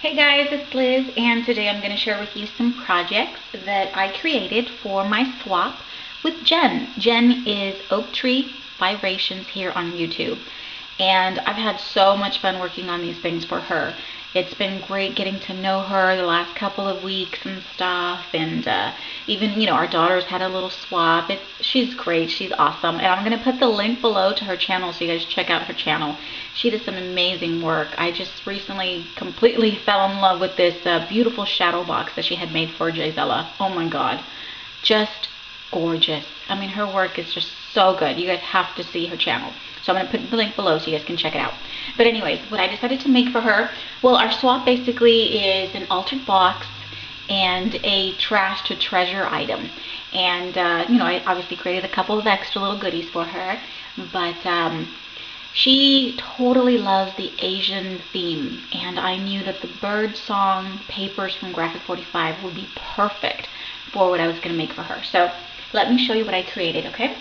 Hey guys, it's Liz, and today I'm going to share with you some projects that I created for my swap with Jen. Jen is Oak Tree Vibrations here on YouTube, and I've had so much fun working on these things for her. It's been great getting to know her the last couple of weeks and stuff, and even, our daughters had a little swap. She's great, she's awesome, and I'm going to put the link below to her channel so you guys check out her channel. She does some amazing work. I just recently completely fell in love with this beautiful shadow box that she had made for Gisela. Oh my god, just gorgeous. I mean, her work is just so good. You guys have to see her channel. So I'm going to put the link below so you guys can check it out. But anyways, what I decided to make for her, well, our swap basically is an altered box and a trash to treasure item. And, I obviously created a couple of extra little goodies for her. But she totally loves the Asian theme. And I knew that the bird song papers from G45 would be perfect for what I was going to make for her. So let me show you what I created, okay?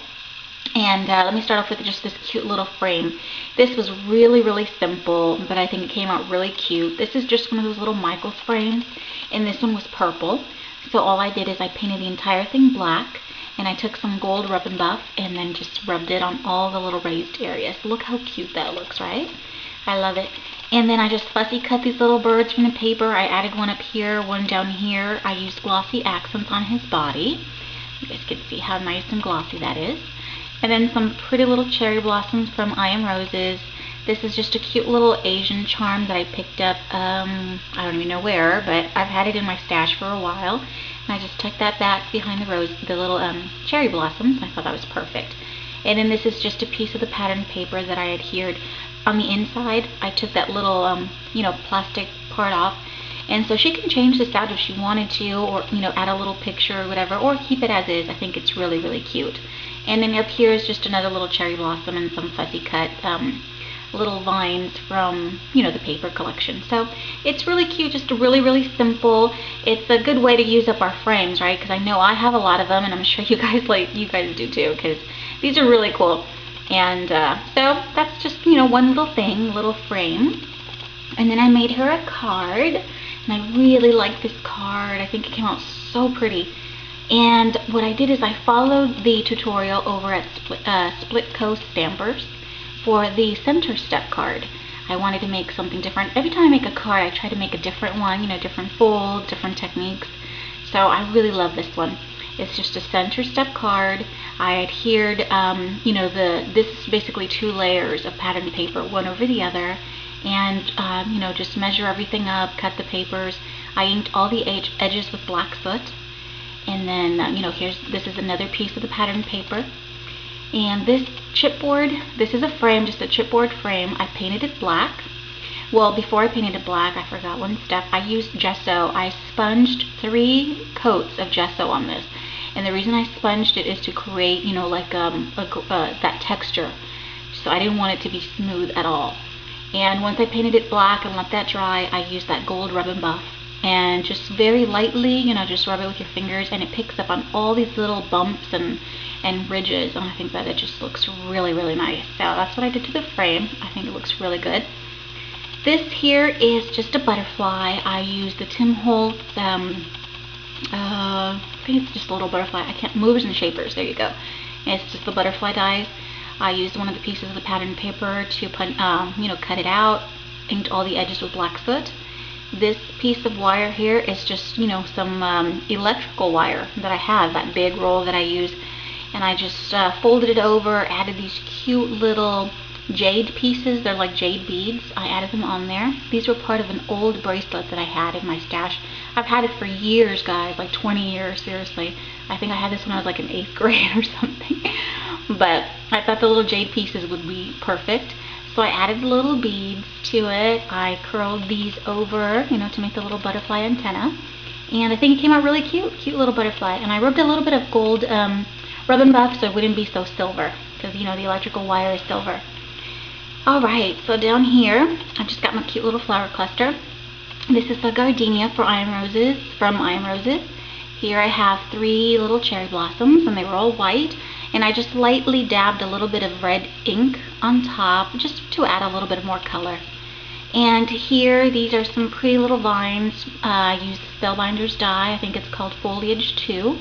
And let me start off with just this cute little frame. This was really simple, but I think it came out really cute. This is just one of those little Michaels frames, and this one was purple. So all I did is I painted the entire thing black, and I took some gold rub and buff and then just rubbed it on all the little raised areas. Look how cute that looks, right? I love it. And then I just fussy cut these little birds from the paper. I added one up here, one down here. I used glossy accents on his body. You guys can see how nice and glossy that is. And then some pretty little cherry blossoms from I Am Roses. This is just a cute little Asian charm that I picked up, I don't even know where, but I've had it in my stash for a while. And I just tucked that back behind the little cherry blossoms. I thought that was perfect. And then this is just a piece of the pattern paper that I adhered on the inside. I took that little, plastic part off. And so she can change this out if she wanted to, or, add a little picture or whatever, or keep it as is. I think it's really cute. And then up here is just another little cherry blossom and some fussy cut little vines from, the paper collection. So it's really cute, just really simple. It's a good way to use up our frames, right? Because I know I have a lot of them, and I'm sure you guys do too, because these are really cool. And so that's just, one little thing, little frame. And then I made her a card, and I really like this card. I think it came out so pretty. And what I did is I followed the tutorial over at Split Coast Stampers for the center step card. I wanted to make something different. Every time I make a card, I try to make a different one, different fold, different techniques. So I really love this one. It's just a center step card. I adhered, this is basically 2 layers of pattern paper, one over the other. And, just measure everything up, cut the papers. I inked all the edges with black soot. And then, this is another piece of the pattern paper. And this chipboard, this is a frame, just a chipboard frame. I painted it black. Well, before I painted it black, I forgot one step. I used gesso. I sponged 3 coats of gesso on this. And the reason I sponged it is to create, that texture. So I didn't want it to be smooth at all. And once I painted it black and let that dry, I used that gold rub and buff. And just very lightly, just rub it with your fingers, and it picks up on all these little bumps and ridges, and I think that it just looks really nice. So that's what I did to the frame. I think it looks really good. This here is just a butterfly. I used the Tim Holtz, I think it's just a little butterfly. I can't, movers and shapers, there you go. And it's just the butterfly dies. I used one of the pieces of the pattern paper to put, cut it out, inked all the edges with black soot. This piece of wire here is just, some electrical wire that I have, that big roll that I use. And I just folded it over, added these cute little jade pieces. They're like jade beads. I added them on there. These were part of an old bracelet that I had in my stash. I've had it for years, guys, like 20 years, seriously. I think I had this when I was like in 8th grade or something. But I thought the little jade pieces would be perfect. So I added the little beads to it. I curled these over, to make the little butterfly antenna. And I think it came out really cute little butterfly. And I rubbed a little bit of gold rub and buff so it wouldn't be so silver, because, the electrical wire is silver. Alright, so down here, I've just got my cute little flower cluster. This is the gardenia from I Am Roses. Here I have 3 little cherry blossoms, and they were all white. And I just lightly dabbed a little bit of red ink on top, just to add a little bit more color. And here, these are some pretty little vines. I used Spellbinder's die. I think it's called Foliage 2.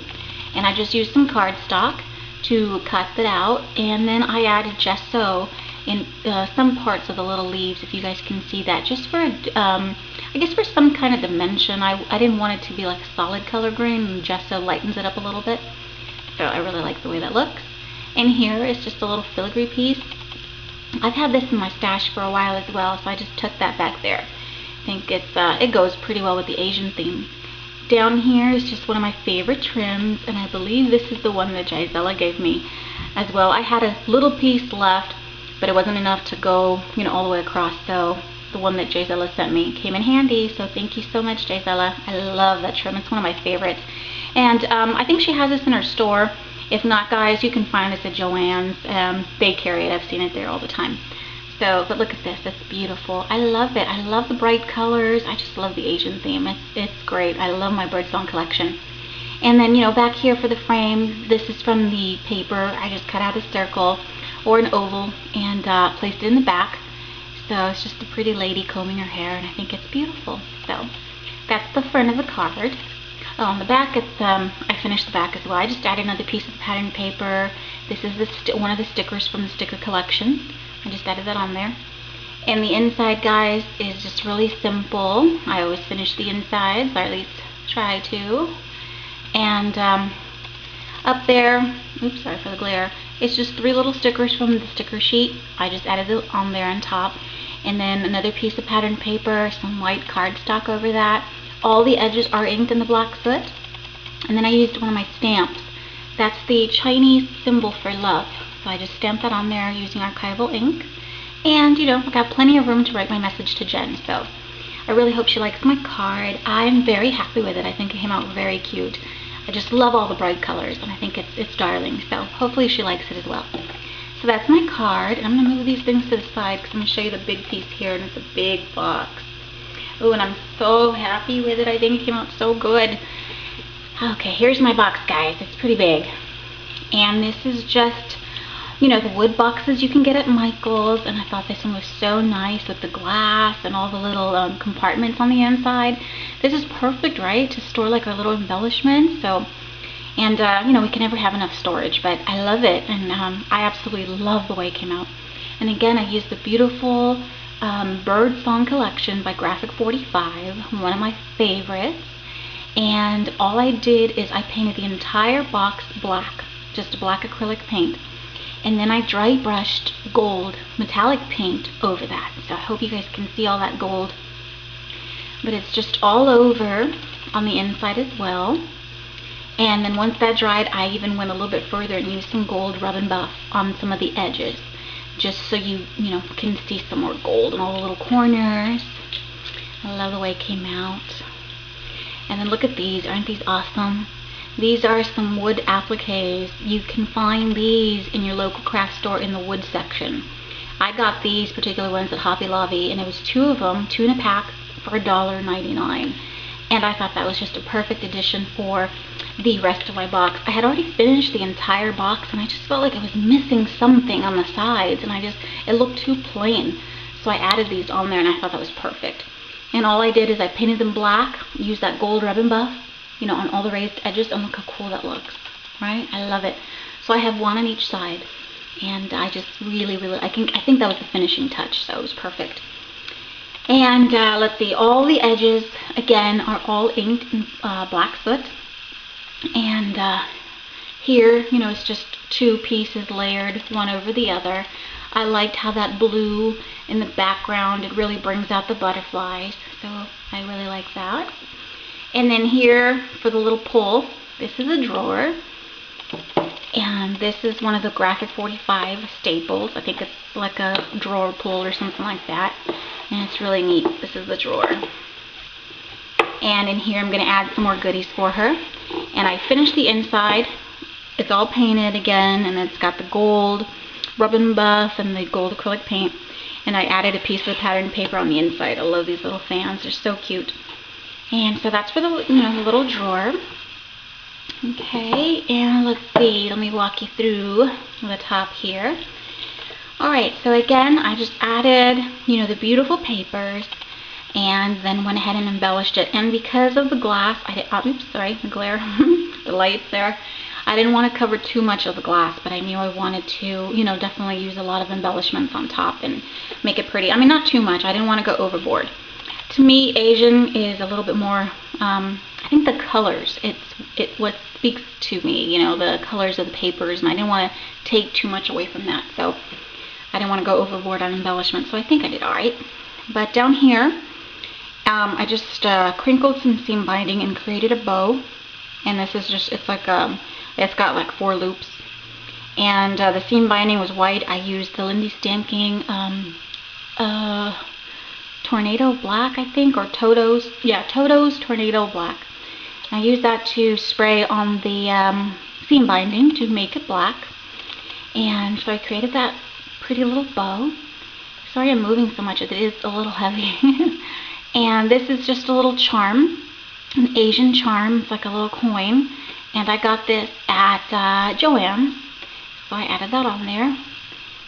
And I just used some cardstock to cut that out. And then I added gesso in some parts of the little leaves, if you guys can see that, just for, I guess for some kind of dimension. I didn't want it to be like a solid color green, and gesso lightens it up a little bit. So I really like the way that looks. And here is just a little filigree piece. I've had this in my stash for a while as well, so I just took that back there. I think it goes pretty well with the Asian theme. Down here is just one of my favorite trims, and I believe this is the one that Gisela gave me as well. I had a little piece left, but it wasn't enough to go, all the way across, so the one that Gisela sent me came in handy, so thank you so much, Gisela. I love that trim. It's one of my favorites. And I think she has this in her store. If not, guys, you can find this at Joann's. They carry it. I've seen it there all the time. So, but look at this. It's beautiful. I love it. I love the bright colors. I just love the Asian theme. It's great. I love my birdsong collection. And then, back here for the frame, this is from the paper. I just cut out a circle or an oval and placed it in the back. So it's just a pretty lady combing her hair, and I think it's beautiful. So that's the front of the card. Oh, on the back, it's I finished the back as well. I just added another piece of pattern paper. This is one of the stickers from the sticker collection. I just added that on there. And the inside, guys, is just really simple. I always finish the insides, or at least try to. And up there, oops, sorry for the glare, it's just 3 little stickers from the sticker sheet. I just added it on there on top. And then another piece of pattern paper, some white cardstock over that. All the edges are inked in the black soot. And then I used one of my stamps. That's the Chinese symbol for love. So I just stamped that on there using archival ink. And, I got plenty of room to write my message to Jen. So I really hope she likes my card. I'm very happy with it. I think it came out very cute. I just love all the bright colors, and I think it's darling. So hopefully she likes it as well. So that's my card. And I'm going to move these things to the side because I'm going to show you the big piece here, and it's a big box. Oh, and I'm so happy with it. I think it came out so good. Okay, here's my box, guys. It's pretty big. And this is just, the wood boxes you can get at Michael's. And I thought this one was so nice with the glass and all the little compartments on the inside. This is perfect, right, to store like our little embellishments. So, and, we can never have enough storage. But I love it. And I absolutely love the way it came out. And again, I used the beautiful Bird Song Collection by G45, one of my favorites. And all I did is I painted the entire box black, just black acrylic paint, and then I dry brushed gold metallic paint over that. So I hope you guys can see all that gold, but it's just all over on the inside as well. And then once that dried, I even went a little bit further and used some gold rub and buff on some of the edges, just so you can see some more gold in all the little corners. I love the way it came out. And then look at these. Aren't these awesome? These are some wood appliques. You can find these in your local craft store in the wood section. I got these particular ones at Hobby Lobby, and it was 2 of them, 2 in a pack for $1.99. And I thought that was just a perfect addition for the rest of my box. I had already finished the entire box, and I just felt like I was missing something on the sides, and it looked too plain. So I added these on there, and I thought that was perfect. And all I did is I painted them black, used that gold rub and buff, on all the raised edges, and look how cool that looks, right? I love it. So I have 1 on each side, and I just really, I think that was the finishing touch, so it was perfect. And let's see, all the edges, again, are all inked in black soot. And here, it's just 2 pieces layered, one over the other. I liked how that blue in the background, it really brings out the butterflies. So I really like that. And then here for the little pull, this is a drawer. And this is one of the G45 staples. I think it's like a drawer pull or something like that. And it's really neat. This is the drawer. And in here I'm going to add some more goodies for her. And I finished the inside. It's all painted again, and it's got the gold rub and buff and the gold acrylic paint. And I added a piece of pattern paper on the inside. I love these little fans. They're so cute. And so that's for the the little drawer. Okay, and let's see. Let me walk you through the top here. Alright, so again, I just added, the beautiful papers, and then went ahead and embellished it. And because of the glass, oops, sorry, the glare, the lights there, I didn't want to cover too much of the glass, but I knew I wanted to, definitely use a lot of embellishments on top and make it pretty. I mean, not too much. I didn't want to go overboard. To me, Asian is a little bit more, I think the colors, it's what speaks to me, the colors of the papers, and I didn't want to take too much away from that, so I didn't want to go overboard on embellishment, so I think I did alright. But down here, I just crinkled some seam binding and created a bow, and this is just, it's got like 4 loops, and the seam binding was white. I used the Lindy Stan King Tornado Black, I think, or Toto's Tornado Black. I used that to spray on the seam binding to make it black, and so I created that pretty little bow. Sorry I'm moving so much, it is a little heavy. And this is just a little charm, an Asian charm. It's like a little coin, and I got this at Joann's, so I added that on there.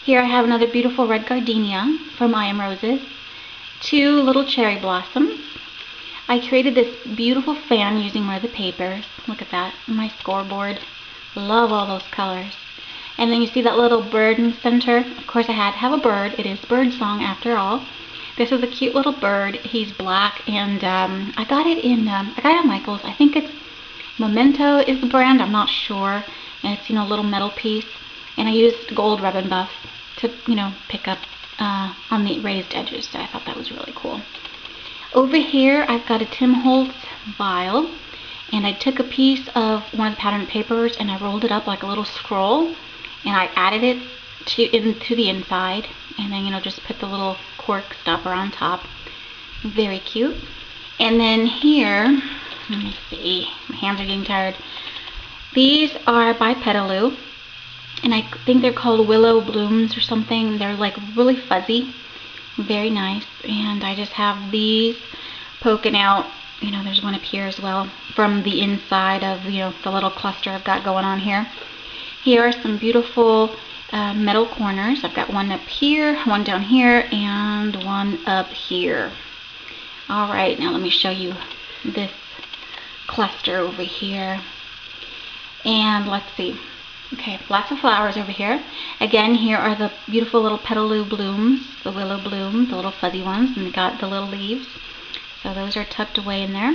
Here I have another beautiful red gardenia from I Am Roses, 2 little cherry blossoms. I created this beautiful fan using one of the papers. Look at that, my scoreboard. Love all those colors. And then you see that little bird in the center. Of course I had to have a bird. It is bird song after all. This is a cute little bird. He's black, and I got it at Michael's. I think it's Memento is the brand. I'm not sure. And it's, a little metal piece. And I used gold ribbon buff to, pick up on the raised edges. So I thought that was really cool. Over here, I've got a Tim Holtz vial, and I took a piece of one of the pattern papers and I rolled it up like a little scroll, and I added it into the inside, and then just put the little cork stopper on top. Very cute. And then here, let me see, my hands are getting tired. These are by Petaloo, and I think they're called Willow Blooms or something. They're like really fuzzy, very nice. And I just have these poking out. There's one up here as well from the inside of the little cluster I've got going on here. Here are some beautiful metal corners. I've got one up here, one down here, and one up here. Alright, now let me show you this cluster over here. And let's see. Okay, lots of flowers over here. Again, here are the beautiful little Petaloo blooms, the willow blooms, the little fuzzy ones, and we got the little leaves. So those are tucked away in there.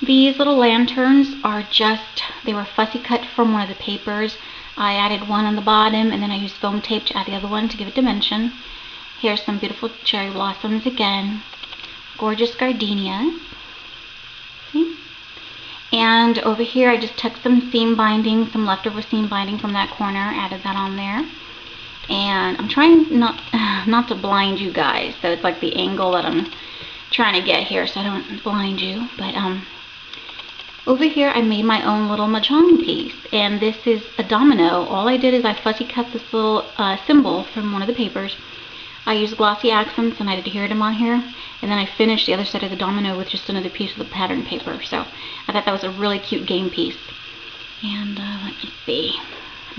These little lanterns are they were fussy cut from one of the papers. I added one on the bottom, and then I used foam tape to add the other one to give it dimension. Here's some beautiful cherry blossoms again. Gorgeous gardenias. See? And over here I just took some seam binding, some leftover seam binding from that corner, added that on there. And I'm trying not to blind you guys, so it's like the angle that I'm trying to get here so I don't blind you. But over here I made my own little mahjong piece, and this is a domino. All I did is I fussy cut this little symbol from one of the papers. I used glossy accents and I adhered them on here, and then I finished the other side of the domino with just another piece of the pattern paper. So I thought that was a really cute game piece. And let me see,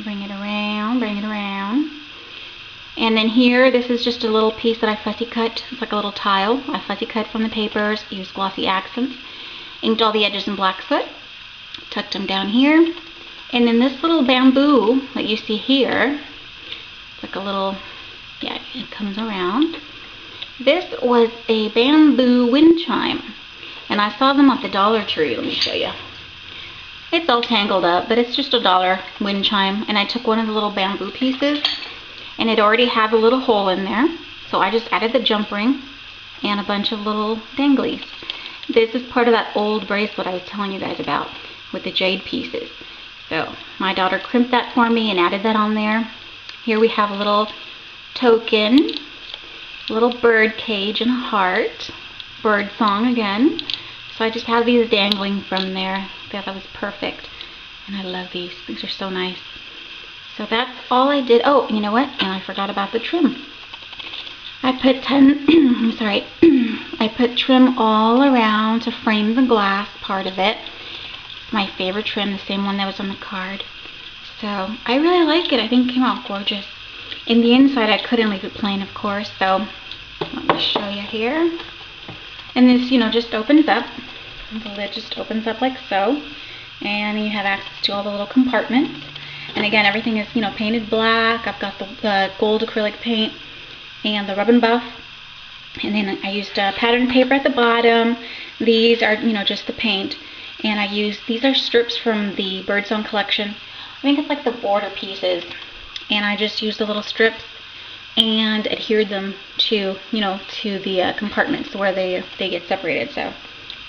bring it around. And then here, this is just a little piece that I fussy cut. It's like a little tile. I fussy cut from the papers, used glossy accents, inked all the edges in black soot, tucked them down here. And then this little bamboo that you see here, it's like a little, yeah, it comes around. This was a bamboo wind chime, and I saw them at the Dollar Tree. Let me show you. It's all tangled up, but it's just a $1 wind chime, and I took one of the little bamboo pieces, and it already had a little hole in there, so I just added the jump ring and a bunch of little danglies. This is part of that old bracelet I was telling you guys about with the jade pieces. So my daughter crimped that for me and added that on there. Here we have a little token, little bird cage and a heart, bird song again. So I just have these dangling from there. I thought that was perfect, and I love these. These are so nice. So that's all I did. Oh, you know what? And I forgot about the trim. I put I put trim all around to frame the glass part of it. It's my favorite trim, the same one that was on the card. So I really like it. I think it came out gorgeous. In the inside, I couldn't leave it plain, of course, so let me show you here. And this, just opens up. The lid just opens up like so. And you have access to all the little compartments. And again, everything is, painted black. I've got the gold acrylic paint and the rub and buff. And then I used pattern paper at the bottom. These are, just the paint. And these are strips from the Birdsong collection. I think it's like the border pieces. And I just used the little strips and adhered them to, to the compartments where they get separated. So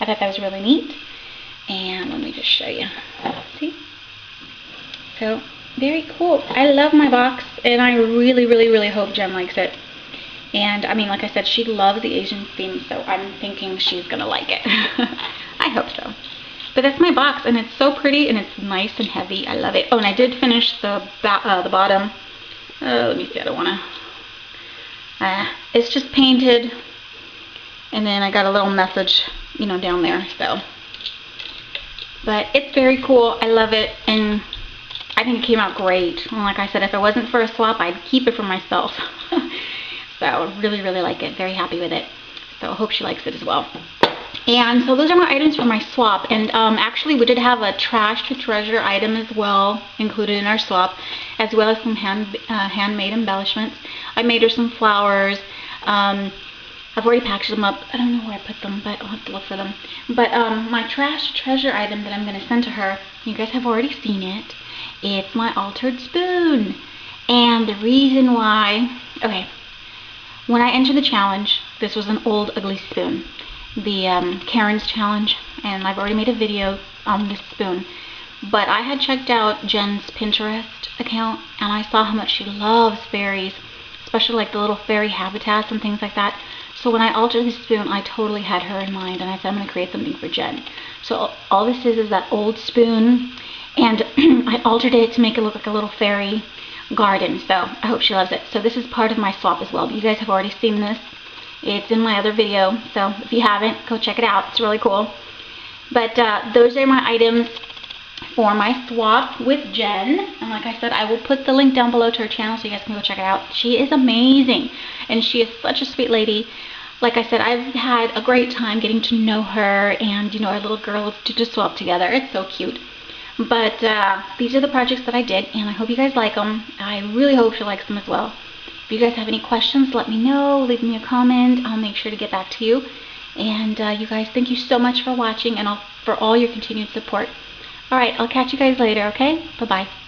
I thought that was really neat. And let me just show you. See? So, very cool. I love my box, and I really, really, really hope Jenn likes it. And, I mean, like I said, she loves the Asian theme, so I'm thinking she's going to like it. I hope so. But that's my box, and it's so pretty, and it's nice and heavy. I love it. Oh, and I did finish the bottom. Let me see. I don't want to... it's just painted, and then I got a little message, down there, so... But it's very cool. I love it, and I think it came out great. And like I said, if it wasn't for a swap, I'd keep it for myself. So I really, really like it. Very happy with it. So I hope she likes it as well. And so those are my items for my swap. And actually, we did have a trash to treasure item as well included in our swap, as well as some handmade embellishments. I made her some flowers. I've already packaged them up. I don't know where I put them, but I'll have to look for them. But my trash treasure item that I'm going to send to her, you guys have already seen it. It's my altered spoon. And the reason why, okay, when I entered the challenge, this was an old ugly spoon. The Karen's challenge, and I've already made a video on this spoon. But I had checked out Jenn's Pinterest account, and I saw how much she loves fairies, especially like the little fairy habitats and things like that. So when I altered the spoon, I totally had her in mind, and I said I'm going to create something for Jenn. So all this is that old spoon, and I altered it to make it look like a little fairy garden. So I hope she loves it. So this is part of my swap as well. You guys have already seen this. It's in my other video, so if you haven't, go check it out. It's really cool. But those are my items for my swap with Jenn. And like I said, I will put the link down below to her channel so you guys can go check it out. She is amazing, and she is such a sweet lady. Like I said, I've had a great time getting to know her, and our little girls to just swap together. It's so cute. But these are the projects that I did, and I hope you guys like them. I really hope she likes them as well. If you guys have any questions, let me know. Leave me a comment. I'll make sure to get back to you. And you guys, thank you so much for watching and for all your continued support. Alright, I'll catch you guys later, okay? Bye-bye.